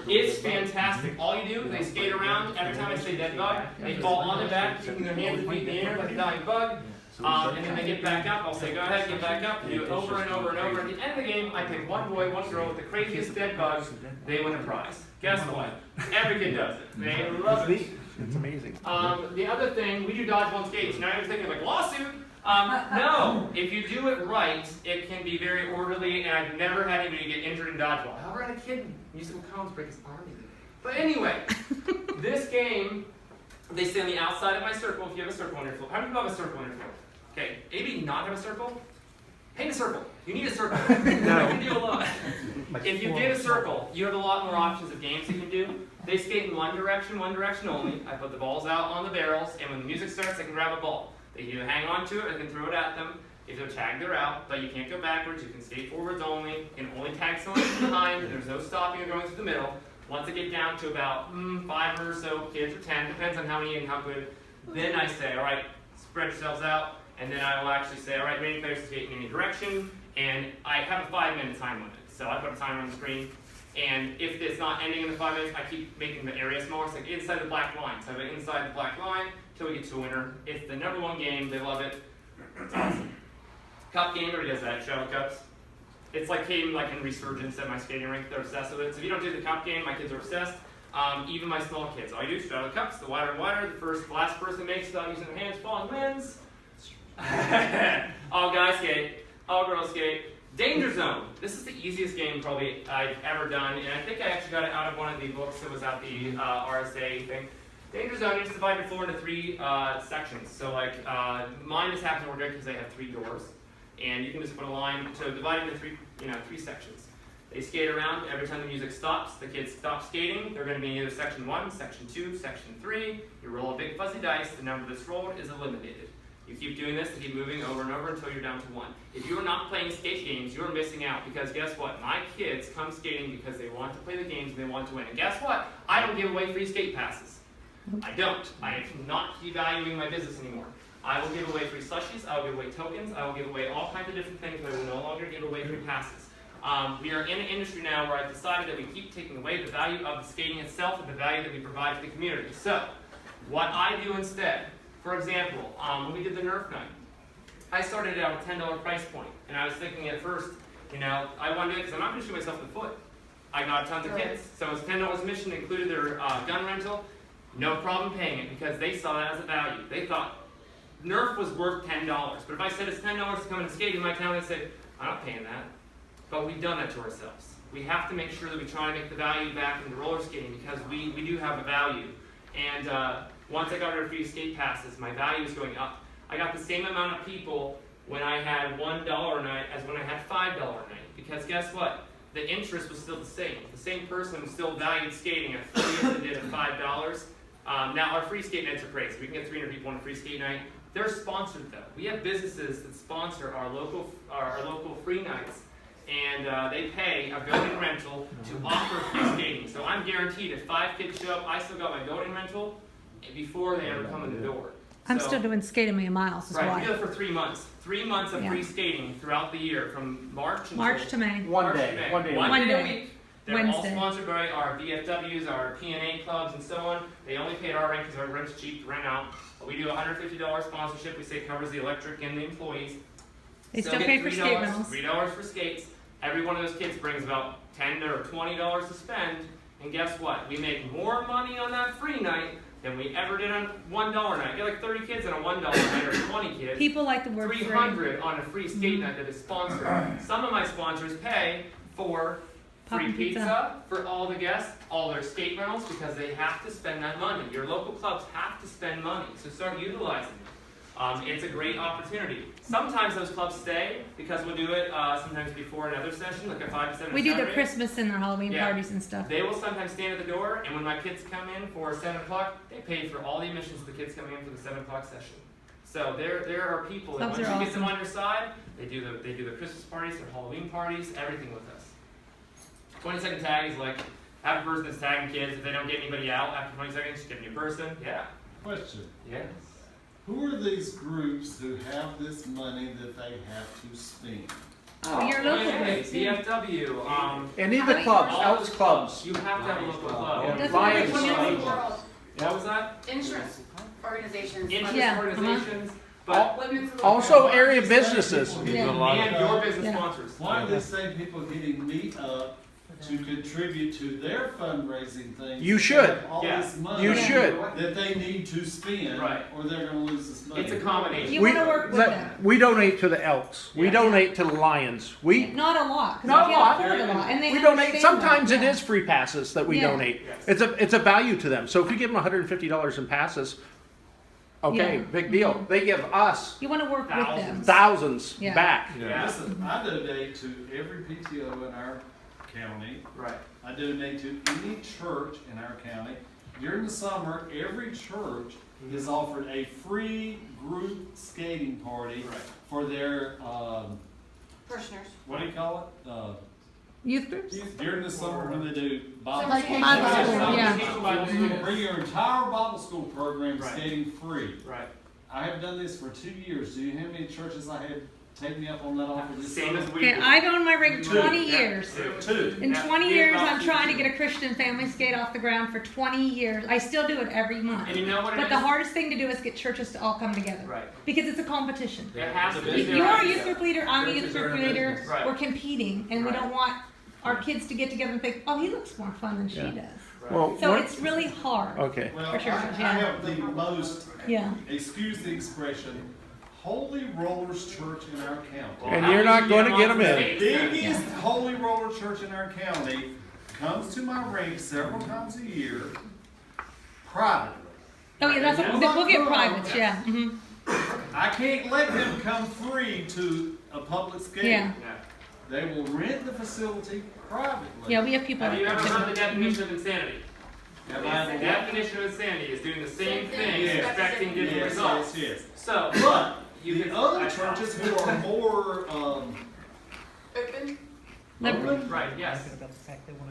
It's fantastic. All you do, they skate around. Every time I say dead bug, they fall on their back, keeping their hands and feet in the air like a dying bug. And then they get back up. I'll say, go ahead, get back up. Do it over and over and over. At the end of the game, I pick one boy, one girl with the craziest dead bugs. They win a prize. Guess what? Every kid does it. They love it. It's amazing. The other thing, we do dodgeball and skates. Now you're thinking like lawsuit. No, if you do it right, it can be very orderly, and I've never had anybody get injured in dodgeball. However, I had a kid musical cones break his arm. But anyway, this game, they stay on the outside of my circle. If you have a circle on your floor, how many people have a circle on your floor? Okay, maybe not have a circle. Paint a circle. You need a circle. That can do a lot. If you get a circle, you have a lot more options of games you can do. They skate in one direction only. I put the balls out on the barrels, and when the music starts, they can grab a ball. They can either hang on to it, or they can throw it at them. If they're tagged, they're out, but you can't go backwards. You can skate forwards only. You can only tag someone from behind, and there's no stopping or going through the middle. Once I get down to about 5 or so kids, or 10, depends on how many and how good, then I say, all right, spread yourselves out. And then I will actually say, all right, remaining players can skate in any direction, and I have a 5-minute time limit. So I put a timer on the screen, and if it's not ending in the 5 minutes, I keep making the area smaller. So like inside the black line. So I have it inside the black line until we get to a winner. It's the #1 game. They love it. It's awesome. Cup game, everybody does that. Shuttle cups. It's like came like in resurgence at my skating rink. They're obsessed with it. So if you don't do the cup game, my kids are obsessed. Even my small kids. All I do is shuttle cups. The wider and wider. The last person makes without using their hands falling wins. All guys skate, all girls skate. Danger Zone. This is the easiest game probably I've ever done, and I think I actually got it out of one of the books that was at the RSA thing. Danger Zone, you just divide your floor into 3 sections. So like mine just happens to work because they have 3 doors, and you can just put a line to divide it into 3 sections. They skate around. Every time the music stops, the kids stop skating. They're going to be in either section 1, section 2, section 3. You roll a big fuzzy dice. The number that's rolled is eliminated. You keep doing this, to keep moving over and over until you're down to 1. If you are not playing skate games, you are missing out, because guess what? My kids come skating because they want to play the games and they want to win. And guess what? I don't give away free skate passes. I don't. I am not devaluing my business anymore. I will give away free slushies, I will give away tokens, I will give away all kinds of different things, but I will no longer give away free passes. We are in an industry now where I've decided that we keep taking away the value of the skating itself and the value that we provide to the community. So, what I do instead, for example, when we did the Nerf night, I started out at a $10 price point, and I was thinking at first, I wanted to do it because I'm not going to shoot myself in the foot. I got tons of kids, so it was $10 admission, included their gun rental, no problem paying it, because they saw that as a value. They thought Nerf was worth $10, but if I said it's $10 to come and skate in my town, they'd say, I'm not paying that. But we've done that to ourselves. We have to make sure that we try to make the value back into roller skating, because we do have a value. And once I got rid of free skate passes, my value is going up. I got the same amount of people when I had $1 a night as when I had $5 a night. Because guess what? The interest was still the same. The same person still valued skating at $40 as they did at $5. Now our free skate nights are crazy. We can get 300 people on a free skate night. They're sponsored though. We have businesses that sponsor our local free nights. And they pay a building rental to offer free skating. So I'm guaranteed if 5 kids show up, I still got my building rental before they ever come in the door. I'm still doing skating me a mile. Right, we do it for 3 months. 3 months of free skating throughout the year, from March to May. One day One day a week. They're Wednesday. all sponsored by our VFWs, our P&A clubs, and so on. They only pay at our rent because our rent's cheap to rent out. But we do a $150 sponsorship. We say covers the electric and the employees. They still pay for skate rentals. $3 for skates. Every one of those kids brings about $10 or $20 to spend, And guess what? We make more money on that free night than we ever did on $1 night. Get like 30 kids on a $1 night or 20 kids. People like the word free. 300 on a free skate night that is sponsored. Some of my sponsors pay for free Poppin' pizza for all the guests, all their skate rentals, because they have to spend that money. Your local clubs have to spend money, so start utilizing it. It's a great opportunity. Sometimes those clubs stay because we'll do it sometimes before another session, like a 5 to 7 We do Saturday. the Christmas and their Halloween Yeah. parties and stuff. They will sometimes stand at the door, and when my kids come in for 7 o'clock, they pay for all the admissions of the kids coming in for the 7 o'clock session. So there are people that Clubs once are you get them awesome. on your side, they do the Christmas parties, their Halloween parties, everything with us. 20-second tag is like have a person that's tagging kids. If they don't get anybody out after 20 seconds, just give them a new person. Yeah. Question. Yes. Who are these groups who have this money that they have to spend? Your local groups, groups, yeah. VFW. Any of the clubs, Elks clubs. You have to have a local club. Yeah. That's Lions what Women's club. World, What was that? insurance organizations. Interest Yeah, organizations, but Women's World. Also area businesses. Yeah. and your business Yeah. sponsors. Why are these same people getting me up to contribute to their fundraising things? You They should. have all Yeah. this money You should. that they need to spend, Right. or they're going to lose this money. It's a combination. You want to work with them. We donate to the Elks. We Yeah. donate to the Lions. We Not a lot, because Not we a can't lot. afford a lot. And they we donate. understand Sometimes that, it yeah. is free passes that we Yeah. donate. Yes. It's a value to them. So if you give them $150 in passes, okay, Yeah. big deal. They give us You want to work with them. thousands Yeah. back. Yeah. Listen, I donate to every PTO in our county. Right. I donate to any church in our county. During the summer, every church is offered a free group skating party Right. for their, Parishioners. what do you call it? Youth groups? During the summer when they do Bible Like school. Bible school, yeah. You can bring your entire Bible school program Right. skating free. Right. I have done this for 2 years. Do you know how many churches I had take me up on that offer this Same summer? as we Okay, do. I've owned my rig Two. 20 Yeah. years. Two. In Yeah. 20 We years, have I'm about trying to 50. get a Christian family skate off the ground for 20 years. I still do it every month. And you know what it But is? the hardest thing to do is get churches to all come together. Right. Because it's a competition. It has to be. You're a youth group leader, I'm a youth group leader, Right. we're competing, and we Right. don't want our kids to get together and think, oh, he looks more fun than she Yeah. does. Right. Well, So what- it's really hard. okay. Well, For I churches, yeah. have the most, Yeah. excuse the expression, Holy Rollers Church in our county. Well, And how you're did not you going to them get off them the in. stage? Biggest Holy Roller Church in our county comes to my rink several times a year privately. Oh, yeah, that's Yeah. what, we'll get privates, yeah. hmm I can't let them come free to a public skate. Yeah. Yeah. They will rent the facility privately. Yeah, we have people. Have you ever that- heard the definition of insanity? Have The I- definition of insanity is doing the same thing, Yes. expecting different Yes, results. yes, yes. So, But you the can- other churches who are more Open. open, right, yes.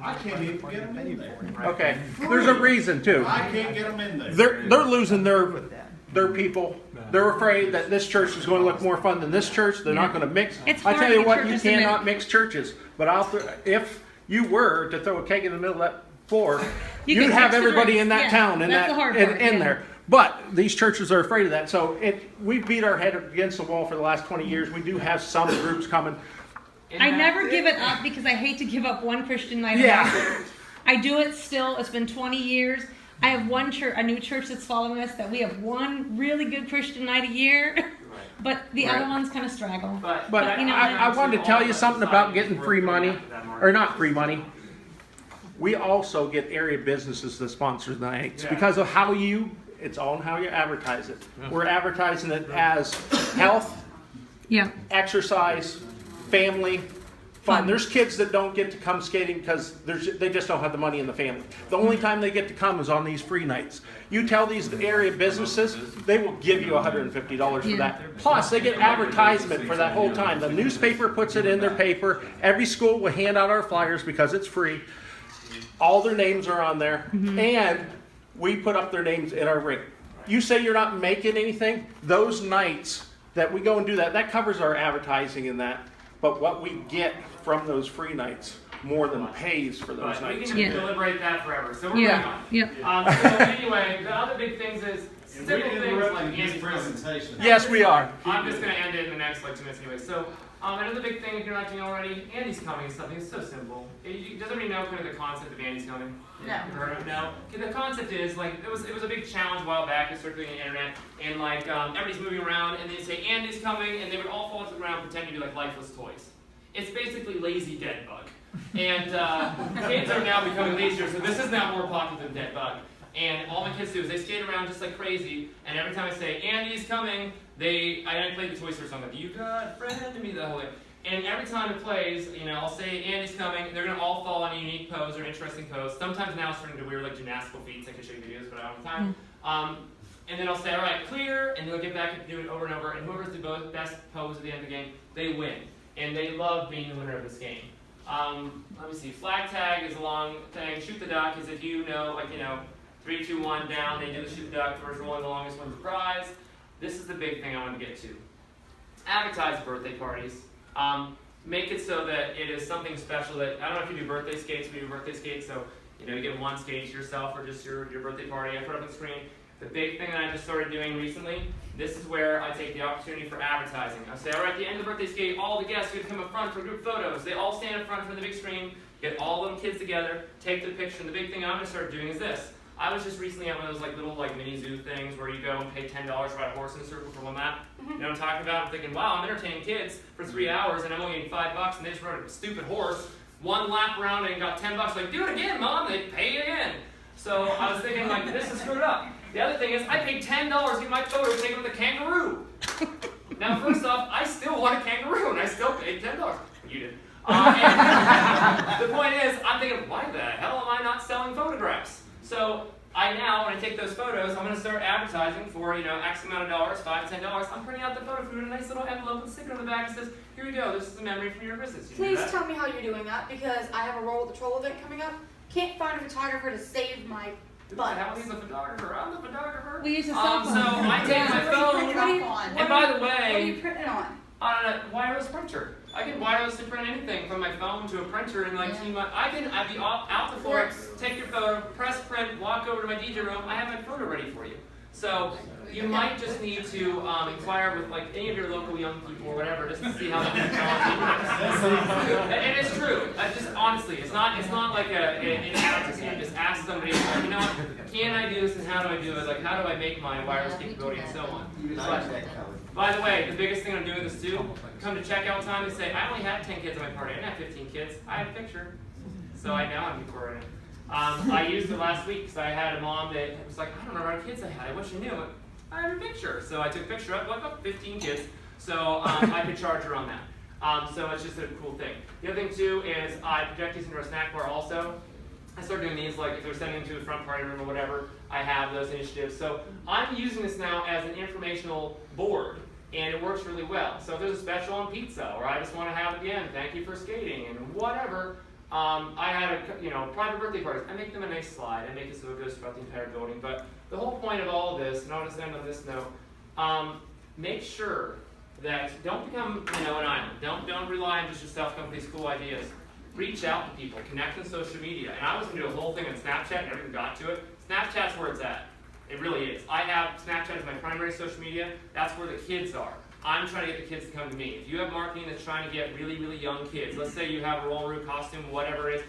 I can't even get them in there. Right. Okay. There's a reason too. I can't get them in there. They're losing their people. They're afraid that this church is going to look more fun than this church. They're not going to mix. It's I hard tell to you get what, you churches to cannot mix churches. But if you were to throw a keg in the middle of that floor, You you'd can have mix the everybody drinks. in that Yeah, town in that's that the hard in, part, in yeah. there. But these churches are afraid of that. So we beat our head against the wall for the last 20 years. We do have some groups coming. I never give it up because I hate to give up one Christian night. Yeah. a month. I do it still. It's been 20 years. I have one church, a new church that's following us, that we have one really good Christian night a year, but the Right. other ones kind of straggle. But But you know, I wanted to tell you something about getting free money, or not free money. We also get area businesses that sponsor the nights Yeah. because of it's all in how you advertise it. We're advertising it as health, Yeah. exercise, family, fun. Fun. There's kids that don't get to come skating because they just don't have the money in the family. The only time they get to come is on these free nights. You tell these area businesses, they will give you $150 for Yeah. that. Plus, they get advertisement for that whole time. The newspaper puts it in their paper. Every school will hand out our flyers because it's free. All their names are on there, and we put up their names in our rink. You say you're not making anything, those nights that we go and do that covers our advertising and that. But what we get from those free nights more than pays for those But we nights. can Yeah. deliberate that forever. So we're Yeah. moving Yeah. on. So anyway, the other big things is And simple we things like interrupted Andy's this presentation. Yes, we are. I'm just going to end it in the next 2 minutes anyway. So Another big thing, if you're not doing already, Andy's Coming is something that's so simple. Does everybody know kind of the concept of Andy's Coming? No. You heard of it? No? Okay, the concept is, like, it was a big challenge a while back, it's circulating on the internet, and like, everybody's moving around, and they'd say, Andy's coming, and they would all fall to the ground pretending to be like lifeless toys. It's basically lazy dead bug. And kids are now becoming lazier, so this is now more popular than dead bug. And all my kids do is they skate around just like crazy, and every time I say, Andy's coming, I play the Toy Story song, like, you got a friend to me the whole way. And every time it plays, you know, I'll say, Andy's coming, they're gonna all fall on a unique pose or interesting pose. Sometimes now it's turning into weird, like, gymnastical feats. I can show you videos, but I don't have time. And then I'll say, all right, clear, and they'll get back and do it over and over, and whoever's the best pose at the end of the game, they win. And they love being the winner of this game. Let me see, flag tag is a long thing. Shoot the duck is if you know, like, you know, 3, 2, 1, down, they do the shoot the duck, first rolling the longest wins the prize. This is the big thing I want to get to. Advertise birthday parties. Make it so that it is something special that, I don't know if you do birthday skates, we do birthday skates, so you know, you get one skate to yourself or just your birthday party. I put up on the screen. The big thing that I just started doing recently, this is where I take the opportunity for advertising. I say, all right, at the end of the birthday skate, all the guests are going to come up front for group photos. They all stand up front for the big screen, get all little kids together, take the picture, and the big thing I'm going to start doing is this. I was just recently at one of those like little like mini zoo things where you go and pay $10 to ride a horse in a circle for one lap. You know what I'm talking about? I'm thinking, wow, I'm entertaining kids for 3 hours and I'm only getting $5 and they just rode a stupid horse, one lap around and got $10. Like, do it again, Mom. They pay it again. So I was thinking, like, this is screwed up. The other thing is, I paid $10 to get my photo taken with a kangaroo. Now, first off, I still want a kangaroo and I still paid $10. You did. And the point is, I'm thinking, why the hell am I not selling photographs? So I now, when I take those photos, I'm going to start advertising for, you know, X amount of dollars, $5 to $10. I'm printing out the photo food in a nice little envelope and sticking it on the back and says, here you go, this is a memory from your business. You Please tell me how you're doing that, because I have a Roll with the Troll event coming up. Can't find a photographer to save my butt. How is a photographer? I'm the photographer. We use a cell phone. So I take my phone, and by the What way, are you printing on? on a wireless printer. I can wirelessly print anything from my phone to a printer in like 2 months. I'd be out the floor, take your photo, press print, walk over to my DJ room. I have my photo ready for you. So you might just need to inquire with like any of your local young people or whatever, just to see how that and it's true. Just honestly, it's not like an emergency. You just ask somebody, like, you know what? Can I do this and how do I do it? Like, how do I make my wireless capability and so on. By the way, the biggest thing I'm doing this too, come to checkout time and say, I only had 10 kids at my party. I didn't have 15 kids. I had a picture. So I know I'm recording it. I used it last week because I had a mom that was like, I don't know how many kids I had. I wish I knew. I have a picture. So I took a picture of like, oh, 15 kids. So I could charge her on that. So it's just a cool thing. The other thing too is I project these into a snack bar also. I started doing these, like if they're sending them to a front party room or whatever, I have those initiatives. So I'm using this now as an informational board, and it works really well. So if there's a special on pizza, or I just want to have at the end, thank you for skating, and whatever, I had private birthday parties. I make them a nice slide. I make it so it goes throughout the entire building. But the whole point of all of this, and I want to end on this note, make sure that don't become an island. Don't rely on just yourself coming up with these cool ideas. Reach out to people, connect on social media. And I was going to do a whole thing on Snapchat and never got to it. Snapchat's where it's at. It really is. I have Snapchat as my primary social media. That's where the kids are. I'm trying to get the kids to come to me. If you have marketing that's trying to get really, really young kids, let's say you have a roll room costume, whatever it is,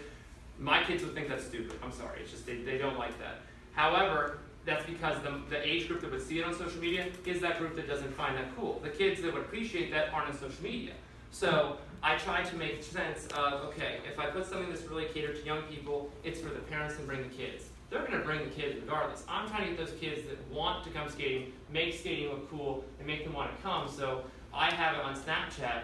my kids would think that's stupid. I'm sorry. It's just they don't like that. However, that's because the age group that would see it on social media is that group that doesn't find that cool. The kids that would appreciate that aren't on social media. So I try to make sense of, okay, if I put something that's really catered to young people, it's for the parents to bring the kids. They're going to bring the kids regardless. I'm trying to get those kids that want to come skating, make skating look cool, and make them want to come. So I have it on Snapchat.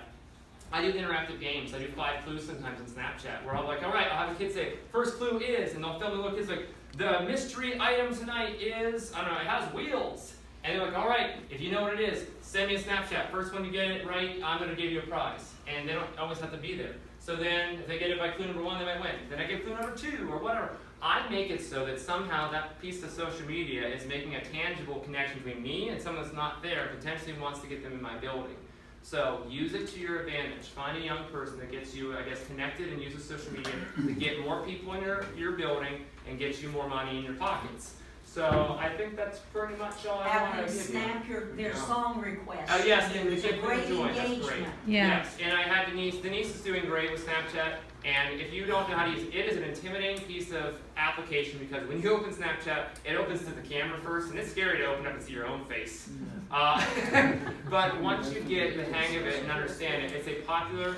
I do interactive games. I do 5 clues sometimes on Snapchat, where I'm like, all right, I'll have a kid say, first clue is, and they'll film the little kids like, the mystery item tonight is, I don't know, it has wheels. And they're like, all right, if you know what it is, send me a Snapchat. First one to get it right, I'm going to give you a prize. And they don't always have to be there. So then, if they get it by clue number 1, they might win. Then I get clue number 2, or whatever. I make it so that somehow that piece of social media is making a tangible connection between me and someone that's not there, potentially wants to get them in my building. So use it to your advantage. Find a young person that gets you, I guess, connected, and use social media to get more people in your building and get you more money in your pockets. So I think that's pretty much all I Have want them to give you. snap their song requests. Yes, and the It's a kids great enjoy it. That's great. engagement. Yeah. Yes, and I had Denise. Denise is doing great with Snapchat. And if you don't know how to use it, it is an intimidating piece of application because when you open Snapchat, it opens to the camera first, and it's scary to open up and see your own face. But once you get the hang of it and understand it, it's a popular,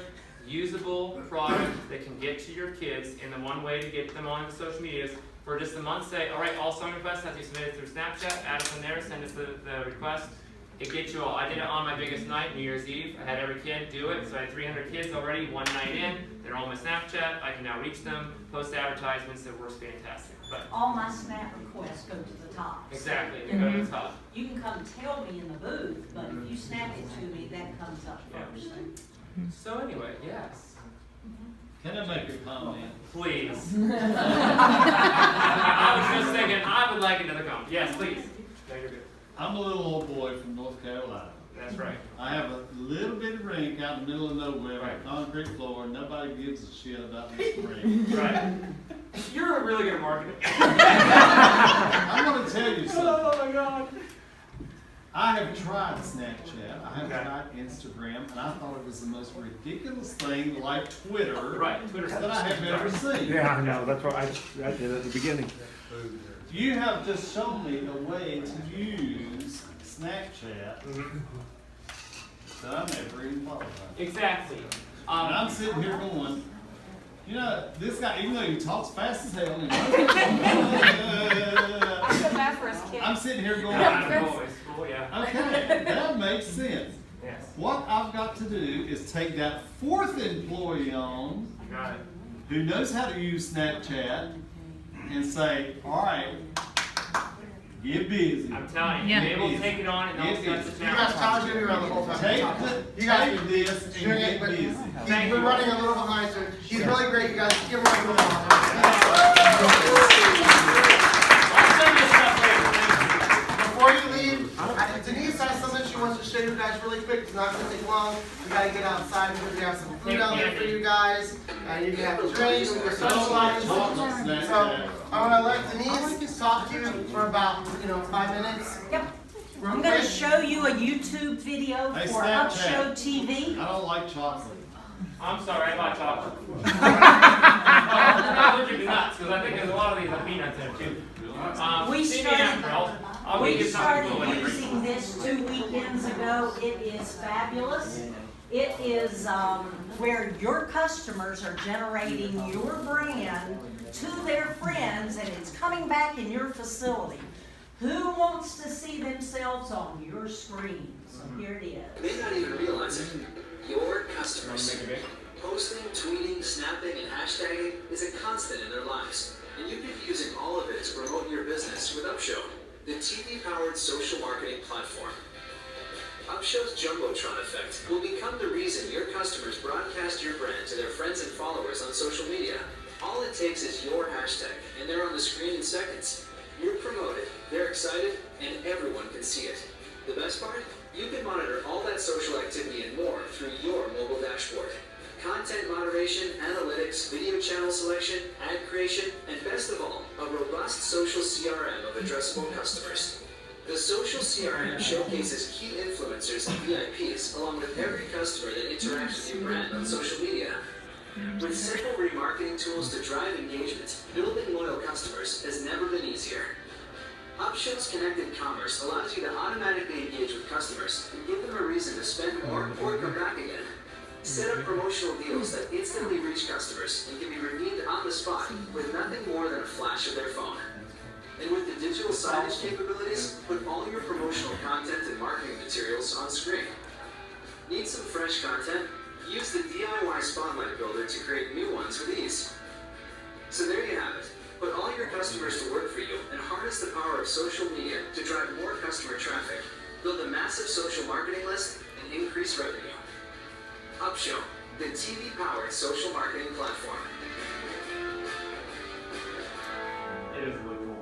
usable product that can get to your kids. And the one way to get them on the social media is for just a month, say, all right, all song requests have to be submitted through Snapchat, add us in there, send us the request. It gets you all. I did it on my biggest night, New Year's Eve. I had every kid do it, so I had 300 kids already, one night in. They're all on my Snapchat. I can now reach them, post advertisements. It works fantastic. But All my snap requests go to the top. exactly, they go to the top. You can come tell me in the booth, but if you snap it to me, that comes up first. So anyway, yes. Can I make a comment? Please. I was just thinking, I would like another comment. Yes, please. No, you're good. I'm a little old boy from North Carolina. That's right. I have a little bit of rink out in the middle of nowhere, Right. a concrete floor, and nobody gives a shit about this rink. Right. You're really good at marketing. I'm gonna tell you something. Oh my God. I have tried Snapchat, I have Okay. tried Instagram, and I thought it was the most ridiculous thing like Twitter Right, Twitter's that I have ever seen. Yeah, I know. That's what I did at the beginning. You have just shown me a way to use Snapchat that I never even thought about. Exactly. And I'm sitting here going, you know, this guy, even though he talks fast as hell, and I feel bad for his kid. I'm sitting here going, Yeah, boys. Cool, yeah. okay, that makes sense. Yes. What I've got to do is take that fourth employee on You got it. who knows how to use Snapchat and say, all right, get busy. I'm telling you, Yeah. be able to take it on and Get also that's busy. the You guys, challenge. Tyler's gonna be around the whole time. Take You guys take this and doing it, get but busy. he's Thank been you. running a little behind, so he's really great, you guys. Give him a round of applause. I'll send you stuff later. Thank Before you leave, Denise has something she wants to show you guys really quick. It's not gonna take long. We gotta get outside because we have some food out there for you guys. And you can have a drink, you can socialize. So Snapchat. I'm gonna let Denise talk to you for about, 5 minutes. Yep. Real I'm gonna quick. show you a YouTube video Hey, for Snapchat. Upshow TV. I don't like chocolate. I'm sorry, I bought chocolate. I'm not allergic to nuts because I think there's a lot of these have peanuts in it too. We see me started- after. I'll We give you something cool started when I drink. using this 2 weekends ago. It is fabulous. It is where your customers are generating your brand to their friends, and it's coming back in your facility. Who wants to see themselves on your screens? Here it is. May not even realize it. Your Want customers. to make it big? Posting, tweeting, snapping, and hashtagging is a constant in their lives. And you could be using all of it to promote your business with Upshow, the TV-powered social marketing platform. Upshow's Jumbotron effect will become the reason your customers broadcast your brand to their friends and followers on social media. All it takes is your hashtag, and they're on the screen in seconds. You're promoted, they're excited, and everyone can see it. The best part? You can monitor all that social activity and more through your mobile dashboard. Content moderation, analytics, video channel selection, ad creation, and best of all, a robust social CRM of addressable customers. The social CRM showcases key influencers and VIPs along with every customer that interacts with your brand on social media. With simple remarketing tools to drive engagement, building loyal customers has never been easier. Upshow's Connected Commerce allows you to automatically engage with customers and give them a reason to spend more or come back again. Set up promotional deals that instantly reach customers and can be redeemed on the spot with nothing more than a flash of their phone. And with the digital signage capabilities, put all your promotional content and marketing materials on screen. Need some fresh content? Use the DIY Spotlight Builder to create new ones with ease. So there you have it. Put all your customers to work for you and harness the power of social media to drive more customer traffic, build a massive social marketing list, and increase revenue. Upshow, the TV-powered social marketing platform. It is really cool.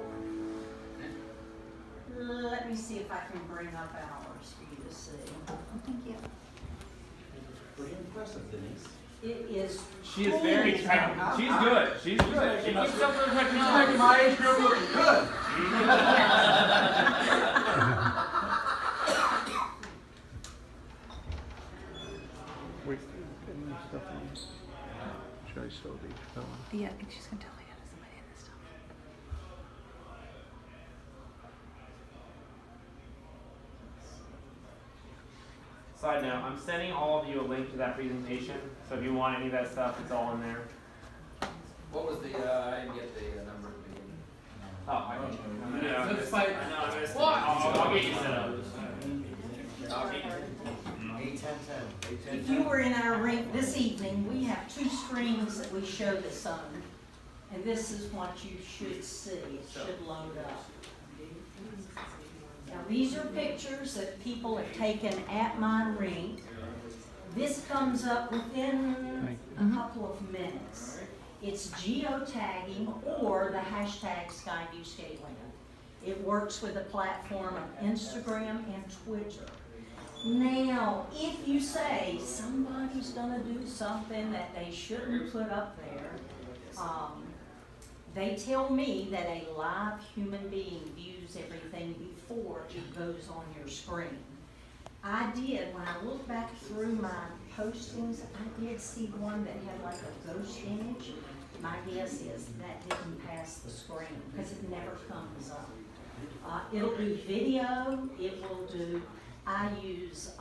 Let me see if I can bring up ours for you to see. Thank you. Pretty impressive, Denise. It is. She is very talented. She's good. She's good. She keeps up with her He's making my age group look good. Wait, any stuff on? Should I show the phone? Yeah, I think she's gonna tell me how to somebody in this stuff. Side note, I'm sending all of you a link to that presentation, so if you want any of that stuff, it's all in there. What was the, I didn't get the number at the beginning. Oh, I can show you. I Let's fight. missed it. I'll get you set up. If you were in our rink this evening, we have 2 screens that we show the sun. And this is what you should see. It should load up. Now, these are pictures that people have taken at my rink. This comes up within a couple of minutes. It's geotagging or the hashtag SkyviewScapeLand. It works with the platform of Instagram and Twitter. Now, if you say somebody's gonna do something that they shouldn't put up there, they tell me that a live human being views everything before it goes on your screen. I did, when I look back through my postings, I did see one that had like a ghost image. My guess is that didn't pass the screen because it never comes up. It'll do video, it will do, I use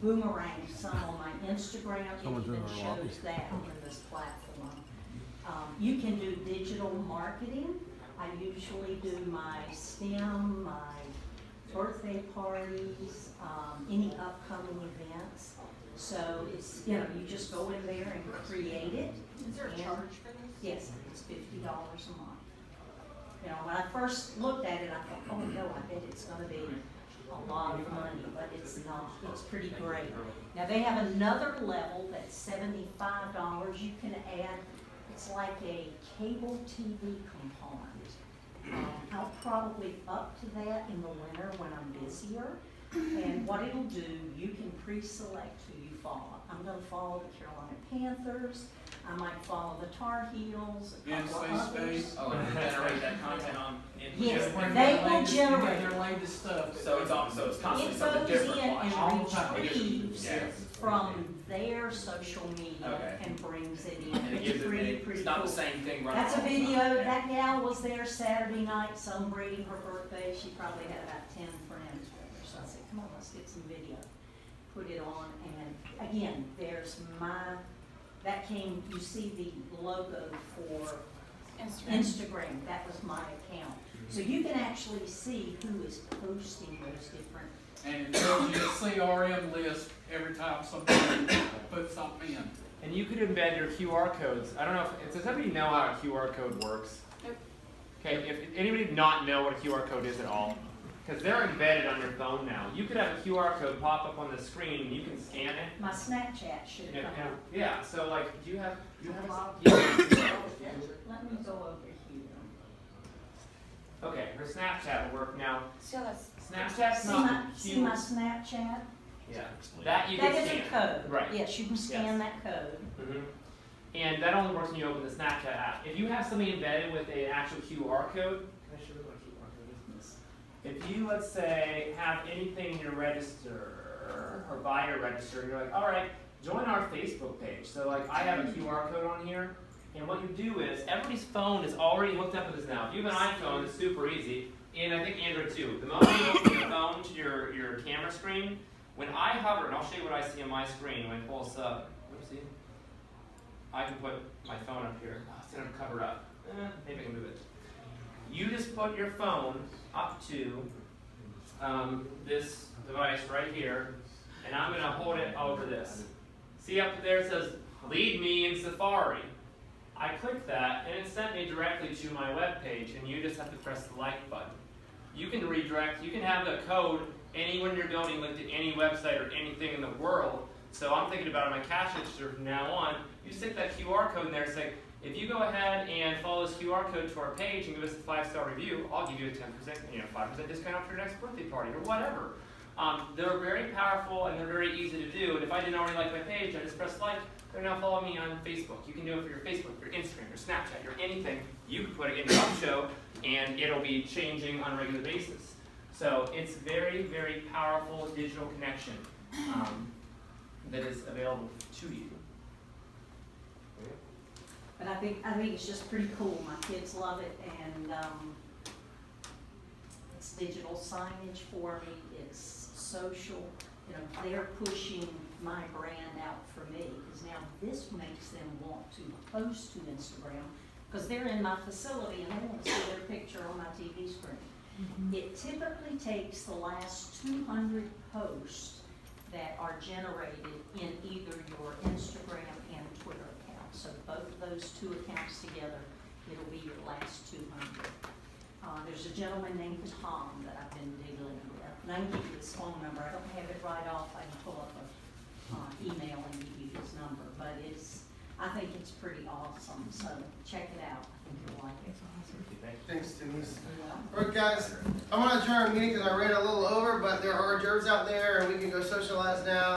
Boomerang some on my Instagram, it even shows that on this platform. You can do digital marketing. I usually do my STEM, my birthday parties, any upcoming events. So it's, you know, you just go in there and create it. Is there a charge for this? Yes, it's $50 a month. You know, when I first looked at it, I thought, oh no, I bet it's gonna be a lot of money, but it's not. It's pretty great. Now they have another level that's $75. You can add, it's like a cable TV component. I'll probably up to that in the winter when I'm busier. And what it'll do, you can pre-select who you follow. I'm gonna follow the Carolina Panthers. I might follow the Tar Heels, a couple of others. Oh, and generate that content on. Yes, they will generate. Their latest stuff. So it's constantly It something goes different. in All and the time. retrieves Yes. from their social media Okay. and brings it in. And it gives It's it, pretty it's not cool. the same thing right That's a all the time. video, that gal was there Saturday night celebrating her birthday. She probably had about 10 friends with her. So I said, come on, let's get some video. Put it on, and again, there's that came, you see the logo for Instagram. That was my account. So you can actually see who is posting those different. And it tells you a CRM list every time somebody puts something in. And you could embed your QR codes. I don't know if, does everybody know how a QR code works? Nope. Okay, if anybody not know what a QR code is at all, because they're embedded on your phone now. You could have a QR code pop up on the screen and you can scan it. My Snapchat should come up. Yeah, so like, do you have Let me go over here. Okay, her Snapchat will work now. See how that's. Snapchat's See not see my Snapchat? Yeah, that you can That is scan. a code. Right. Yes, you can scan that code. Mm-hmm. And that only works when you open the Snapchat app. If you have something embedded with an actual QR code, can I show you what a QR code is? If you, let's say, have anything in your register or buy your register, and you're like, all right, join our Facebook page. So like, I have a QR code on here, and what you do is, everybody's phone is already hooked up with this now. If you have an iPhone, it's super easy, and I think Android too. The moment you open your phone to your camera screen, when I hover, and I'll show you what I see on my screen when I pull this up. Oopsie. I can put my phone up here. Oh, it's gonna cover up. Maybe I can move it. You just put your phone up to this device right here, and I'm gonna hold it over this. See up there it says, lead me in Safari. I click that, and it sent me directly to my web page, and you just have to press the like button. You can redirect, you can have the code when you're going linked to any website or anything in the world. So I'm thinking about my cash register from now on. You stick that QR code in there and say, if you go ahead and follow this QR code to our page and give us a 5-star review, I'll give you a 10%, 5% discount off your next birthday party or whatever. They're very powerful and they're very easy to do. And if I didn't already like my page, I just press like. They're now following me on Facebook. You can do it for your Facebook, your Instagram, your Snapchat, your anything. You can put it in your show, and it'll be changing on a regular basis. So it's very, very powerful digital connection that is available to you. But I think it's just pretty cool. My kids love it, and it's digital signage for me. It's social. You know, they're pushing my brand out for me, because now this makes them want to post to Instagram, because they're in my facility and they want to see their picture on my TV screen. It typically takes the last 200 posts that are generated in either your Instagram and Twitter account. So both of those two accounts together, it'll be your last 200. There's a gentleman named Tom that I've been dealing with. And I can give you his phone number. I don't have it right off. I can pull up a email and give you his number. But I think it's pretty awesome. So check it out. I think you'll like it. Thanks, Denise. All right, guys, I'm gonna adjourn our meeting because I ran a little over, but there are germs out there and we can go socialize now.